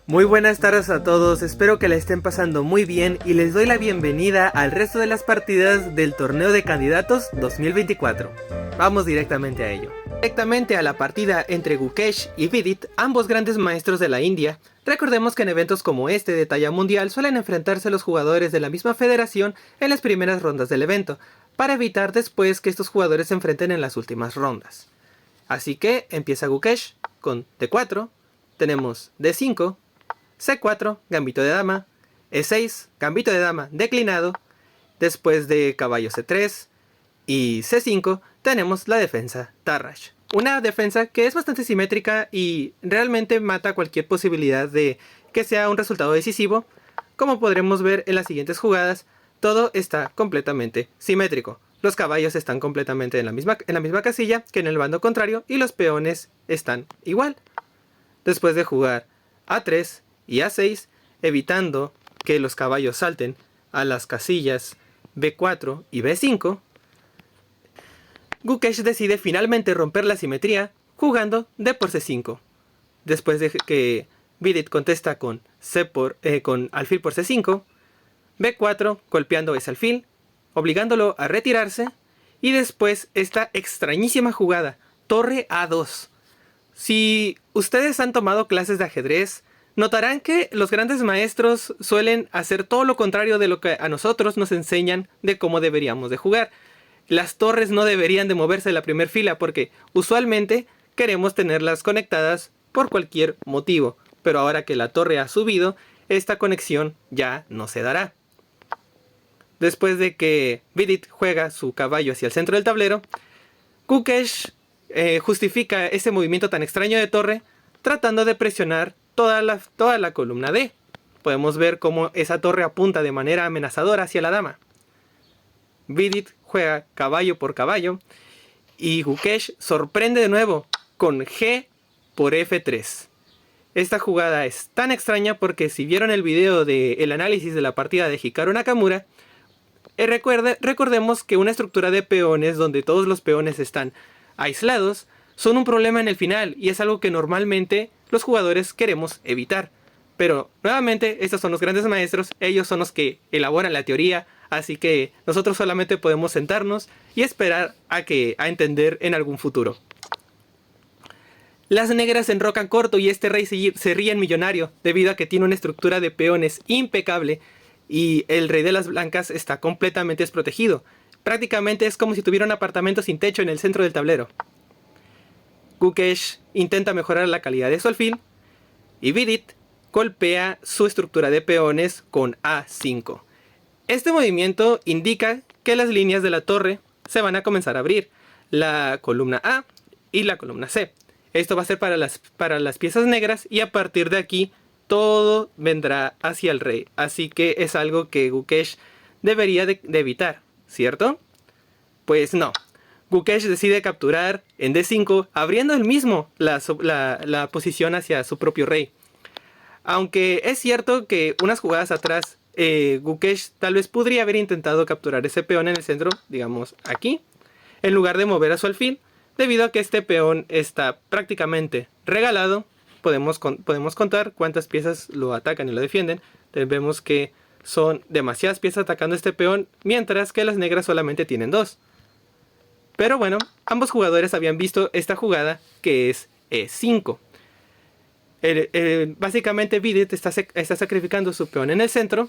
Muy buenas tardes a todos, espero que la estén pasando muy bien y les doy la bienvenida al resto de las partidas del Torneo de Candidatos 2024. Vamos directamente a ello. Directamente a la partida entre Gukesh y Vidit, ambos grandes maestros de la India. Recordemos que en eventos como este de talla mundial suelen enfrentarse los jugadores de la misma federación en las primeras rondas del evento, para evitar después que estos jugadores se enfrenten en las últimas rondas. Así que empieza Gukesh con D4, tenemos D5, C4, gambito de dama, E6, gambito de dama declinado, después de caballo C3 y C5 tenemos la defensa Tarrasch. Una defensa que es bastante simétrica y realmente mata cualquier posibilidad de que sea un resultado decisivo. Como podremos ver en las siguientes jugadas, todo está completamente simétrico. Los caballos están completamente en la misma casilla que en el bando contrario y los peones están igual. Después de jugar A3 y A6, evitando que los caballos salten a las casillas B4 y B5, Gukesh decide finalmente romper la simetría jugando D por C5. Después de que Vidit contesta con alfil por C5, B4 golpeando ese alfil, obligándolo a retirarse, y después esta extrañísima jugada, torre A2. Si ustedes han tomado clases de ajedrez, notarán que los grandes maestros suelen hacer todo lo contrario de lo que a nosotros nos enseñan de cómo deberíamos de jugar. Las torres no deberían de moverse de la primera fila porque usualmente queremos tenerlas conectadas por cualquier motivo. Pero ahora que la torre ha subido, esta conexión ya no se dará. Después de que Vidit juega su caballo hacia el centro del tablero, Gukesh justifica ese movimiento tan extraño de torre tratando de presionar toda la columna D. Podemos ver cómo esa torre apunta de manera amenazadora hacia la dama. Vidit juega caballo por caballo y Gukesh sorprende de nuevo con G por F3. Esta jugada es tan extraña porque si vieron el video del análisis de la partida de Hikaru Nakamura, recordemos que una estructura de peones donde todos los peones están aislados son un problema en el final y es algo que normalmente los jugadores queremos evitar. Pero nuevamente estos son los grandes maestros, ellos son los que elaboran la teoría, así que nosotros solamente podemos sentarnos y esperar a entender en algún futuro. Las negras se enrocan corto y este rey se ríe en millonario debido a que tiene una estructura de peones impecable y el rey de las blancas está completamente desprotegido. Prácticamente es como si tuviera un apartamento sin techo en el centro del tablero. Gukesh intenta mejorar la calidad de su alfil y Vidit golpea su estructura de peones con A5. Este movimiento indica que las líneas de la torre se van a comenzar a abrir, la columna A y la columna C. Esto va a ser para las piezas negras y a partir de aquí todo vendrá hacia el rey. Así que es algo que Gukesh debería de evitar, ¿cierto? Pues no. Gukesh decide capturar en D5, abriendo él mismo la posición hacia su propio rey. Aunque es cierto que unas jugadas atrás, Gukesh tal vez podría haber intentado capturar ese peón en el centro, digamos aquí, en lugar de mover a su alfil, debido a que este peón está prácticamente regalado. Podemos contar cuántas piezas lo atacan y lo defienden. Vemos que son demasiadas piezas atacando este peón, mientras que las negras solamente tienen 2. Pero bueno, ambos jugadores habían visto esta jugada que es E5. Básicamente Vidit está sacrificando su peón en el centro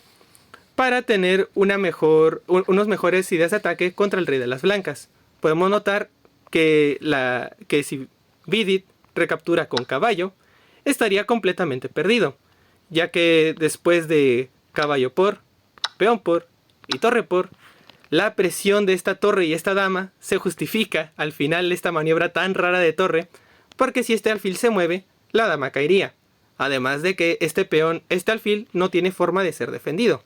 para tener unos mejores ideas de ataque contra el rey de las blancas. Podemos notar que si Vidit recaptura con caballo, estaría completamente perdido, ya que después de caballo por, peón por y torre por, la presión de esta torre y esta dama se justifica al final de esta maniobra tan rara de torre, porque si este alfil se mueve, la dama caería. Además de que este alfil no tiene forma de ser defendido.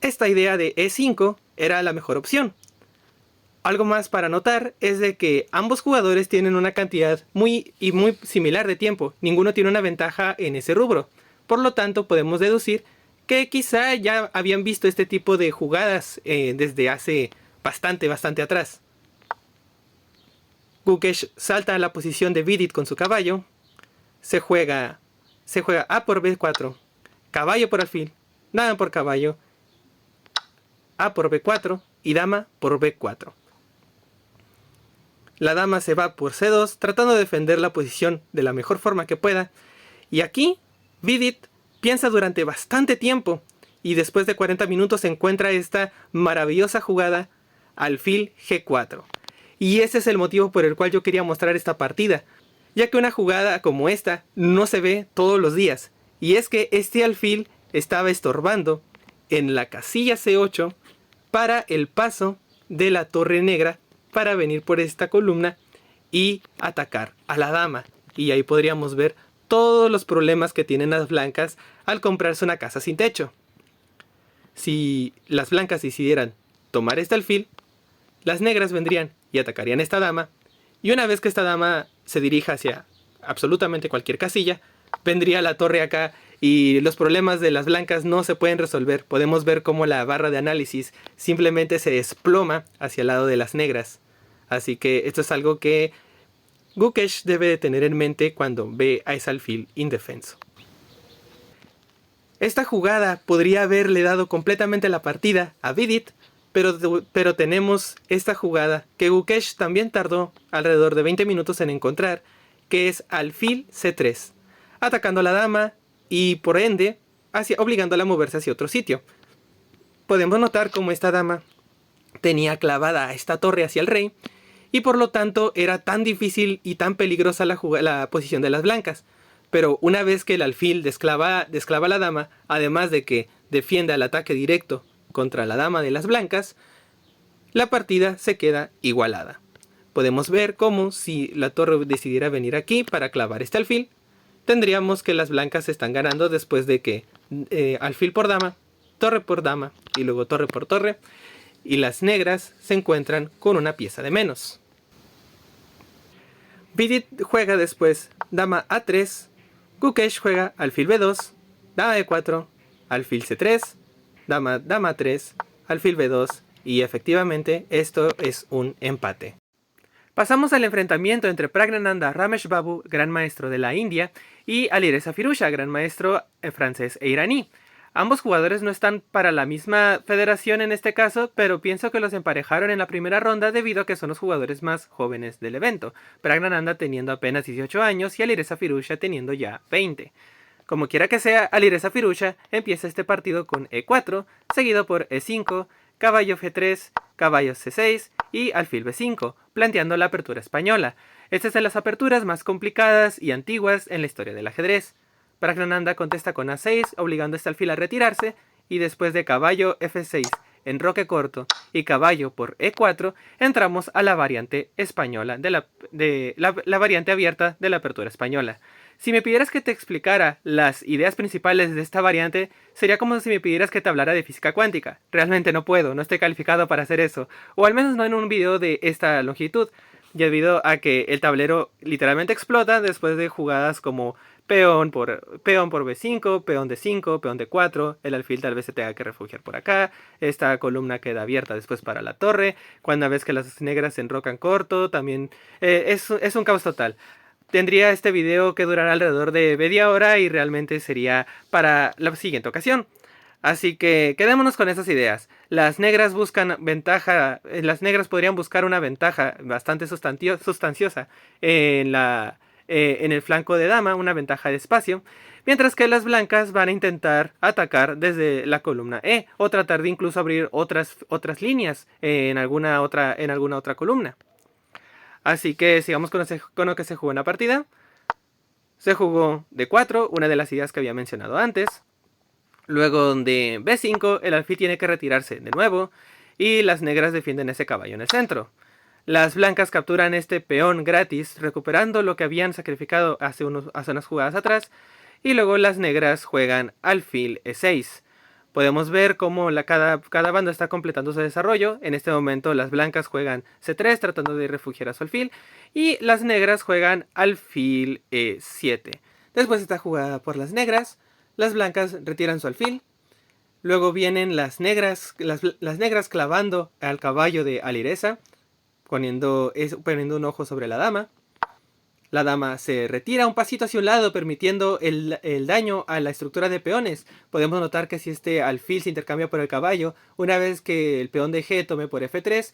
Esta idea de E5 era la mejor opción. Algo más para notar es de que ambos jugadores tienen una cantidad muy similar de tiempo. Ninguno tiene una ventaja en ese rubro. Por lo tanto, podemos deducir que quizá ya habían visto este tipo de jugadas desde hace bastante atrás. Gukesh salta a la posición de Vidit con su caballo, se juega A por B4, caballo por alfil, dama por caballo, A por B4 y dama por B4. La dama se va por C2 tratando de defender la posición de la mejor forma que pueda. Y aquí Vidit piensa durante bastante tiempo y después de 40 minutos encuentra esta maravillosa jugada alfil G4. Y ese es el motivo por el cual yo quería mostrar esta partida, ya que una jugada como esta no se ve todos los días. Y es que este alfil estaba estorbando en la casilla C8 para el paso de la torre negra para venir por esta columna y atacar a la dama. Y ahí podríamos ver todos los problemas que tienen las blancas al comprarse una casa sin techo. Si las blancas decidieran tomar este alfil, las negras vendrían y atacarían a esta dama. Y una vez que esta dama se dirija hacia absolutamente cualquier casilla, vendría la torre acá y los problemas de las blancas no se pueden resolver. Podemos ver cómo la barra de análisis simplemente se desploma hacia el lado de las negras. Así que esto es algo que Gukesh debe de tener en mente cuando ve a ese alfil indefenso. Esta jugada podría haberle dado completamente la partida a Vidit, pero tenemos esta jugada que Gukesh también tardó alrededor de 20 minutos en encontrar, que es alfil C3, atacando a la dama y por ende obligándola a moverse hacia otro sitio. Podemos notar cómo esta dama tenía clavada a esta torre hacia el rey y por lo tanto era tan difícil y tan peligrosa la posición de las blancas. Pero una vez que el alfil desclava a la dama, además de que defiende el ataque directo contra la dama de las blancas, la partida se queda igualada. Podemos ver cómo si la torre decidiera venir aquí para clavar este alfil, tendríamos que las blancas están ganando después de que alfil por dama y luego torre por torre, y las negras se encuentran con una pieza de menos. Vidit juega después dama A3, Gukesh juega alfil B2, dama E4, alfil C3, dama A3, alfil B2 y efectivamente esto es un empate. Pasamos al enfrentamiento entre Praggnanandha Ramesh Babu, gran maestro de la India, y Alireza Firouzja, gran maestro francés e iraní. Ambos jugadores no están para la misma federación en este caso, pero pienso que los emparejaron en la primera ronda debido a que son los jugadores más jóvenes del evento, Praggnanandha teniendo apenas 18 años y Alireza Firouzja teniendo ya 20. Como quiera que sea, Alireza Firouzja empieza este partido con E4, seguido por E5, caballo F3, caballo C6 y alfil B5, planteando la apertura española. Esta es de las aperturas más complicadas y antiguas en la historia del ajedrez. Praggnanandha contesta con A6, obligando a este alfil a retirarse, y después de caballo F6, enroque corto y caballo por E4, entramos a la variante española, la variante abierta de la apertura española. Si me pidieras que te explicara las ideas principales de esta variante, sería como si me pidieras que te hablara de física cuántica. Realmente no puedo, no estoy calificado para hacer eso, o al menos no en un video de esta longitud, debido a que el tablero literalmente explota después de jugadas como peón por B5, peón D5, peón D4, el alfil tal vez se tenga que refugiar por acá, esta columna queda abierta después para la torre, cuando ves que las negras se enrocan corto, también es un caos total. Tendría este video que durará alrededor de media hora y realmente sería para la siguiente ocasión. Así que quedémonos con esas ideas. Las negras buscan ventaja, las negras podrían buscar una ventaja bastante sustanciosa en el flanco de dama, una ventaja de espacio, mientras que las blancas van a intentar atacar desde la columna E o tratar de incluso abrir otras líneas en alguna otra columna. Así que sigamos con lo que se jugó en la partida. Se jugó D4, una de las ideas que había mencionado antes. Luego de B5, el alfil tiene que retirarse de nuevo y las negras defienden ese caballo en el centro. Las blancas capturan este peón gratis, recuperando lo que habían sacrificado hace unas jugadas atrás, y luego las negras juegan alfil E6. Podemos ver cómo cada bando está completando su desarrollo. En este momento las blancas juegan C3 tratando de refugiar a su alfil, y las negras juegan alfil E7. Después de esta jugada por las negras, las blancas retiran su alfil. Luego vienen las negras clavando al caballo de Alireza, poniendo un ojo sobre la dama. La dama se retira un pasito hacia un lado, permitiendo el daño a la estructura de peones. Podemos notar que si este alfil se intercambia por el caballo, una vez que el peón de G tome por F3,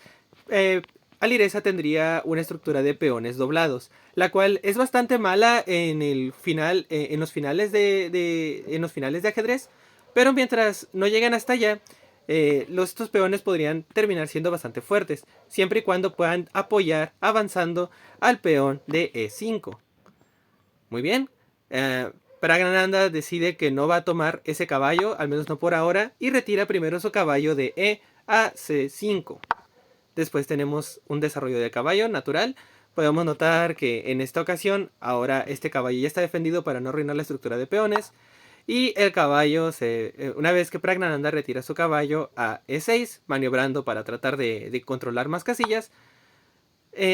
Alireza tendría una estructura de peones doblados, la cual es bastante mala en el final, en los finales de ajedrez, pero mientras no lleguen hasta allá, estos peones podrían terminar siendo bastante fuertes, siempre y cuando puedan apoyar avanzando al peón de E5. Muy bien. Praggnanandhaa decide que no va a tomar ese caballo, al menos no por ahora, y retira primero su caballo de E a C5. Después tenemos un desarrollo de caballo natural. Podemos notar que en esta ocasión, ahora este caballo ya está defendido para no arruinar la estructura de peones. Y el caballo, una vez que Praggnanandhaa retira su caballo a E6, maniobrando para tratar de controlar más casillas,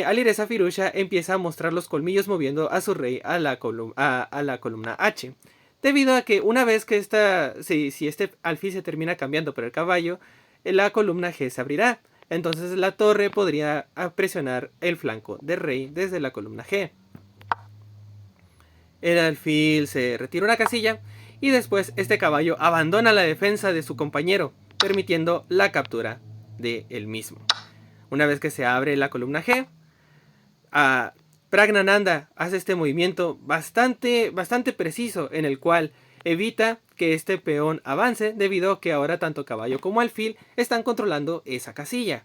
Alireza Firouzja empieza a mostrar los colmillos moviendo a su rey a la columna H. Debido a que una vez que si este alfil se termina cambiando por el caballo, la columna G se abrirá. Entonces la torre podría presionar el flanco del rey desde la columna G. El alfil se retira una casilla y después este caballo abandona la defensa de su compañero, permitiendo la captura de él mismo. Una vez que se abre la columna G, Praggnanandhaa hace este movimiento bastante preciso, en el cual evita que este peón avance, debido a que ahora tanto caballo como alfil están controlando esa casilla.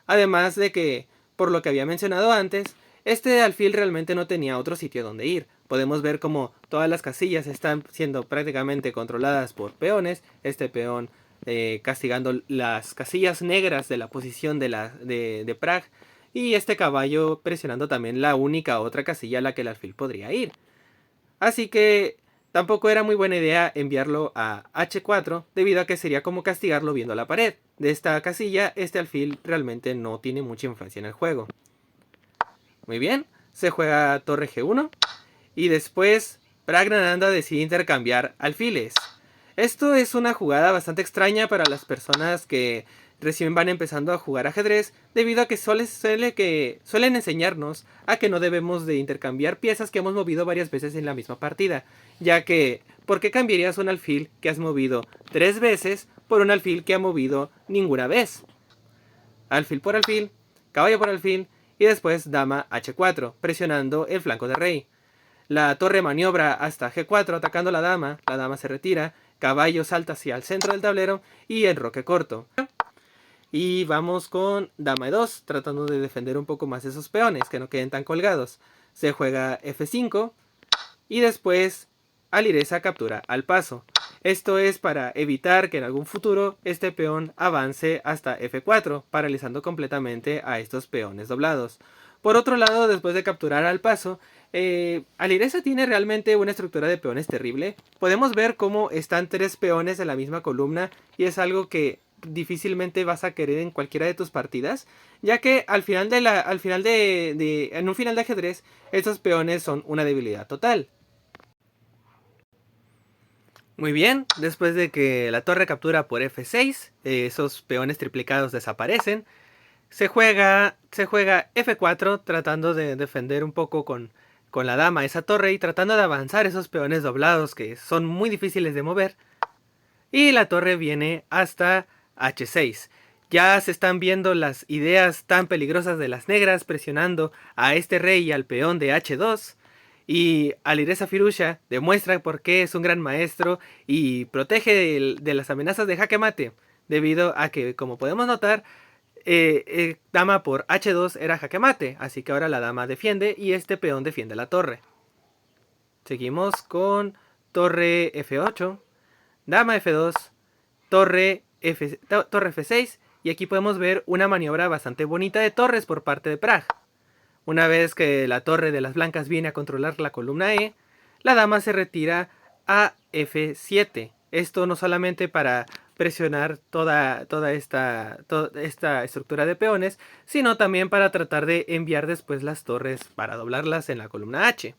Además de que, por lo que había mencionado antes, este alfil realmente no tenía otro sitio donde ir. Podemos ver como todas las casillas están siendo prácticamente controladas por peones. Este peón castigando las casillas negras de la posición de Prag. Y este caballo presionando también la única otra casilla a la que el alfil podría ir. Así que tampoco era muy buena idea enviarlo a H4, debido a que sería como castigarlo viendo la pared. De esta casilla, este alfil realmente no tiene mucha influencia en el juego. Muy bien, se juega torre G1 y después Praggnanandhaa decide intercambiar alfiles. Esto es una jugada bastante extraña para las personas que recién van empezando a jugar ajedrez, debido a que suelen enseñarnos a que no debemos de intercambiar piezas que hemos movido varias veces en la misma partida, ya que ¿por qué cambiarías un alfil que has movido 3 veces por un alfil que ha movido ninguna vez? Alfil por alfil, caballo por alfil y después dama H4, presionando el flanco de rey. La torre maniobra hasta G4 atacando la dama se retira, caballo salta hacia el centro del tablero y enroque corto. Y vamos con dama E2, tratando de defender un poco más esos peones, que no queden tan colgados. Se juega F5 y después Alireza captura al paso. Esto es para evitar que en algún futuro este peón avance hasta F4, paralizando completamente a estos peones doblados. Por otro lado, después de capturar al paso, Alireza tiene realmente una estructura de peones terrible. Podemos ver cómo están 3 peones en la misma columna y es algo que difícilmente vas a querer en cualquiera de tus partidas, ya que en un final de ajedrez estos peones son una debilidad total. Muy bien, después de que la torre captura por F6, esos peones triplicados desaparecen. Se juega F4 tratando de defender un poco con la dama esa torre y tratando de avanzar esos peones doblados que son muy difíciles de mover. Y la torre viene hasta H6. Ya se están viendo las ideas tan peligrosas de las negras presionando a este rey y al peón de H2. Y Alireza Firouzja demuestra por qué es un gran maestro y protege de las amenazas de jaque mate. Debido a que, como podemos notar, dama por H2 era jaque mate. Así que ahora la dama defiende y este peón defiende la torre. Seguimos con torre F8. Dama F2. Torre F6 y aquí podemos ver una maniobra bastante bonita de torres por parte de Prag. Una vez que la torre de las blancas viene a controlar la columna E, la dama se retira a F7. Esto no solamente para presionar toda esta estructura de peones, sino también para tratar de enviar después las torres para doblarlas en la columna H.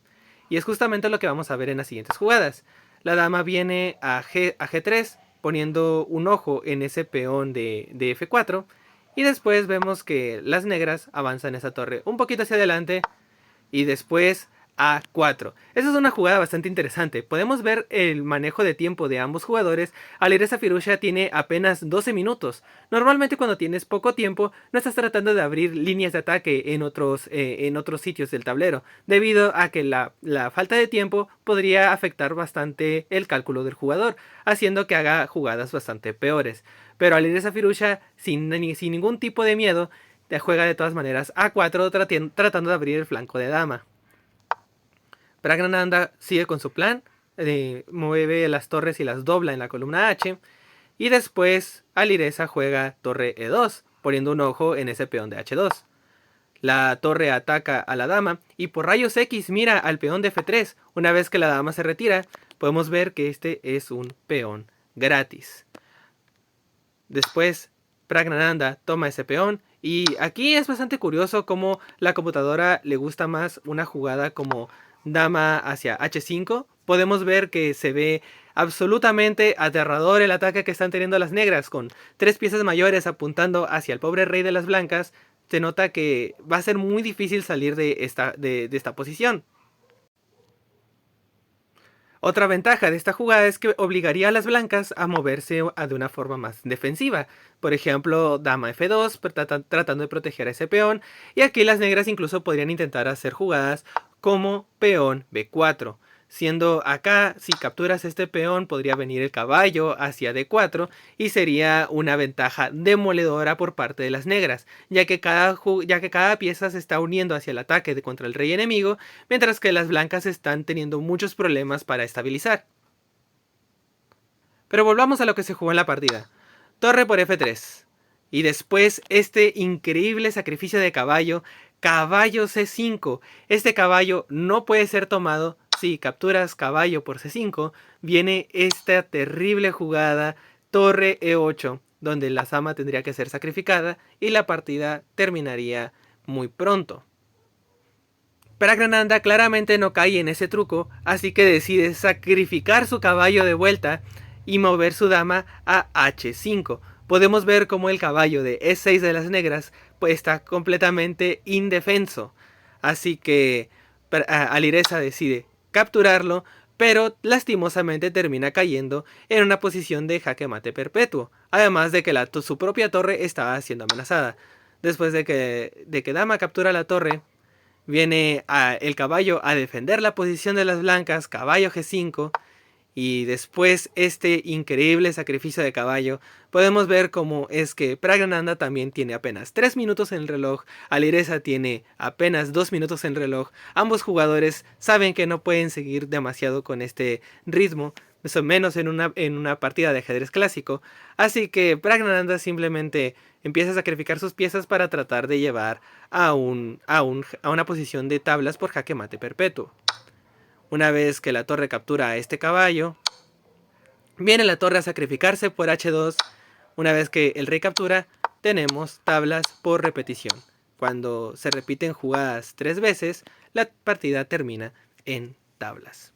Y es justamente lo que vamos a ver en las siguientes jugadas. La dama viene a G3, poniendo un ojo en ese peón de F4. Y después vemos que las negras avanzan esa torre un poquito hacia adelante y después A4. Esa es una jugada bastante interesante. Podemos ver el manejo de tiempo de ambos jugadores. Alireza Firouzja tiene apenas 12 minutos. Normalmente cuando tienes poco tiempo no estás tratando de abrir líneas de ataque en otros sitios del tablero, debido a que la falta de tiempo podría afectar bastante el cálculo del jugador, haciendo que haga jugadas bastante peores. Pero Alireza Firouzja, sin ningún tipo de miedo, te juega de todas maneras A4 tratando de abrir el flanco de dama. Praggnanandhaa sigue con su plan, mueve las torres y las dobla en la columna H, y después Alireza juega torre E2, poniendo un ojo en ese peón de H2. La torre ataca a la dama y por rayos X mira al peón de F3. Una vez que la dama se retira, podemos ver que este es un peón gratis. Después Praggnanandhaa toma ese peón y aquí es bastante curioso cómo la computadora le gusta más una jugada como dama hacia H5. Podemos ver que se ve absolutamente aterrador el ataque que están teniendo las negras, con 3 piezas mayores apuntando hacia el pobre rey de las blancas. Se nota que va a ser muy difícil salir de esta posición. Otra ventaja de esta jugada es que obligaría a las blancas a moverse de una forma más defensiva. Por ejemplo, dama F2, tratando de proteger a ese peón. Y aquí las negras incluso podrían intentar hacer jugadas como peón B4. Siendo acá, si capturas este peón, podría venir el caballo hacia D4 y sería una ventaja demoledora por parte de las negras, ya que cada pieza se está uniendo hacia el ataque contra el rey enemigo, mientras que las blancas están teniendo muchos problemas para estabilizar. Pero volvamos a lo que se jugó en la partida. Torre por F3. Y después este increíble sacrificio de caballo, caballo C5. Este caballo no puede ser tomado. Si capturas caballo por C5, viene esta terrible jugada torre E8, donde la dama tendría que ser sacrificada y la partida terminaría muy pronto. Praggnanandhaa claramente no cae en ese truco, así que decide sacrificar su caballo de vuelta y mover su dama a H5. Podemos ver cómo el caballo de E6 de las negras pues, está completamente indefenso. Así que Alireza decide capturarlo, pero lastimosamente termina cayendo en una posición de jaque mate perpetuo. Además de que su propia torre estaba siendo amenazada. Después de que dama captura la torre, viene el caballo a defender la posición de las blancas, caballo G5, y después este increíble sacrificio de caballo, podemos ver cómo es que Praggnanandhaa también tiene apenas 3 minutos en el reloj, Alireza tiene apenas 2 minutos en el reloj, ambos jugadores saben que no pueden seguir demasiado con este ritmo, menos en una partida de ajedrez clásico, así que Praggnanandhaa simplemente empieza a sacrificar sus piezas para tratar de llevar a una posición de tablas por jaque mate perpetuo. Una vez que la torre captura a este caballo, viene la torre a sacrificarse por H2. Una vez que el rey captura, tenemos tablas por repetición. Cuando se repiten jugadas 3 veces, la partida termina en tablas.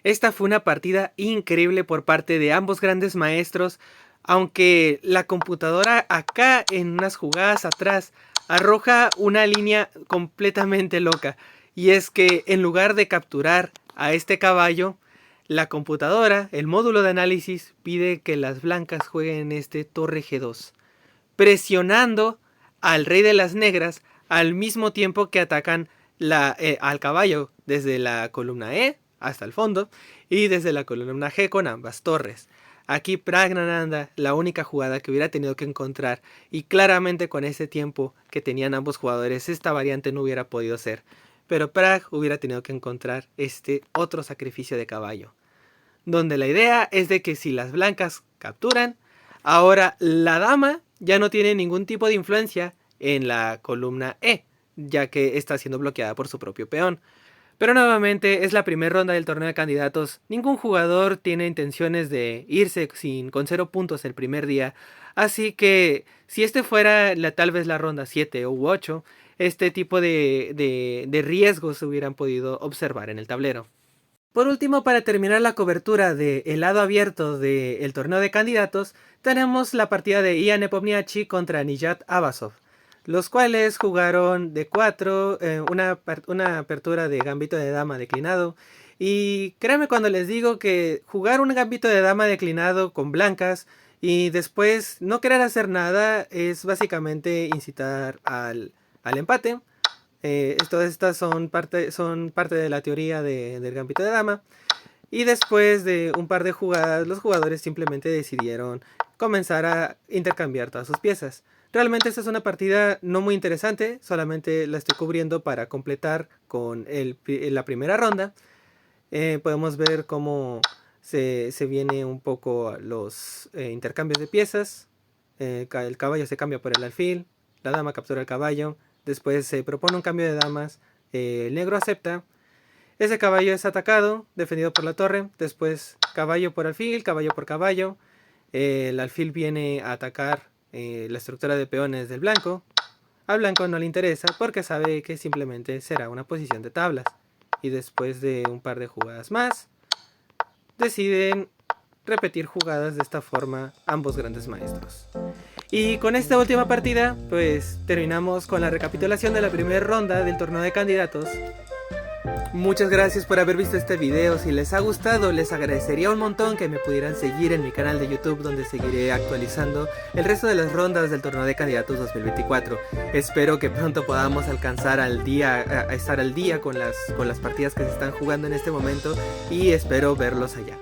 Esta fue una partida increíble por parte de ambos grandes maestros, aunque la computadora acá en unas jugadas atrás arroja una línea completamente loca. Y es que en lugar de capturar a este caballo, la computadora, el módulo de análisis, pide que las blancas jueguen este torre G2, presionando al rey de las negras al mismo tiempo que atacan al caballo desde la columna E hasta el fondo y desde la columna G con ambas torres. Aquí Praggnanandhaa, la única jugada que hubiera tenido que encontrar, y claramente con ese tiempo que tenían ambos jugadores, esta variante no hubiera podido ser. Pero Prag hubiera tenido que encontrar este otro sacrificio de caballo, donde la idea es de que si las blancas capturan, ahora la dama ya no tiene ningún tipo de influencia en la columna E, ya que está siendo bloqueada por su propio peón. Pero nuevamente es la primera ronda del torneo de candidatos, ningún jugador tiene intenciones de irse con 0 puntos el primer día, así que si este fuera tal vez la ronda 7 u 8, este tipo de riesgos se hubieran podido observar en el tablero. Por último, para terminar la cobertura del lado abierto del torneo de candidatos, tenemos la partida de Ian Nepomniachtchi contra Nijat Abasov. los cuales jugaron de 4, una apertura de gambito de dama declinado. Y créanme cuando les digo que jugar un gambito de dama declinado con blancas y después no querer hacer nada es básicamente incitar al empate. Todas estas son parte de la teoría del gambito de dama. Y después de un par de jugadas, los jugadores simplemente decidieron comenzar a intercambiar todas sus piezas. Realmente esta es una partida no muy interesante, solamente la estoy cubriendo para completar con la primera ronda. Podemos ver cómo se viene un poco los intercambios de piezas. El caballo se cambia por el alfil, la dama captura el caballo, después se propone un cambio de damas, el negro acepta. Ese caballo es atacado, defendido por la torre, después caballo por alfil, caballo por caballo. El alfil viene a atacar la estructura de peones del blanco. Al blanco no le interesa porque sabe que simplemente será una posición de tablas. Y después de un par de jugadas más, deciden repetir jugadas de esta forma ambos grandes maestros. Y con esta última partida, pues terminamos con la recapitulación de la primera ronda del torneo de candidatos. Muchas gracias por haber visto este video. Si les ha gustado, les agradecería un montón que me pudieran seguir en mi canal de YouTube, donde seguiré actualizando el resto de las rondas del torneo de candidatos 2024. Espero que pronto podamos alcanzar a estar al día con las partidas que se están jugando en este momento, y espero verlos allá.